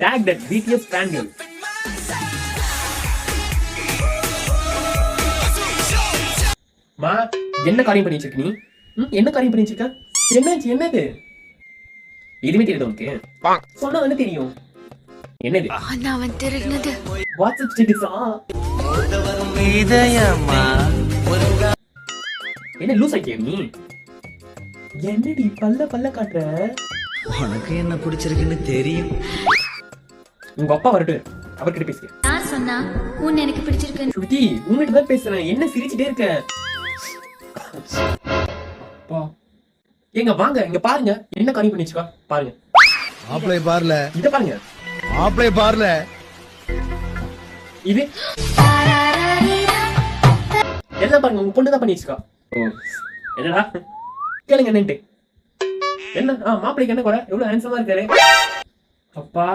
Tag that BTS fangirl. மா என்ன காரியம் பண்ணி வச்சிருக்க நீ? என்ன காரியம் பண்ணி வச்சிருக்க? என்னாச்சு? என்னது? எதுவுமே தெரியுது உனக்கு? சொன்னா என்ன தெரியும்? என்னது? அவன் திருடினது வாட்ஸ்அப் ஸ்டேட்டஸா? என்ன லூஸ் ஆக்கிய நீ? என்னடி பல்ல காட்டுற? உனக்கு என்ன பிடிச்சிருக்குன்னு தெரியும். உங்க அப்பா வரட்டும், அவர்கிட்ட பேசுங்க. யார் சொன்னா உன்னை எனக்கு பிடிச்சிருக்கு? ஸ்ருதி, உன்கிட்ட தான் பேசுறேன். என்ன சிரிச்சிட்டே இருக்க? அப்பா, எங்க வாங்க, இங்க பாருங்க. என்ன காரியம் பண்ணி வச்சிருக்கா பாருங்க. ஆப்ளை பார்ல, இத பாருங்க. ஆப்ளை பார்ல. இது எல்லாம் பாருங்க, உங்க பொண்ணு தான் பண்ணி வச்சிருக்கா. ஓ, என்னடா கேளுங்க என்னன்ட்டு. என்ன மாப்பிள்ளைக்கு என்ன குறை? எவ்வளவு ஹேண்ட்ஸமா இருக்காரு அப்பா.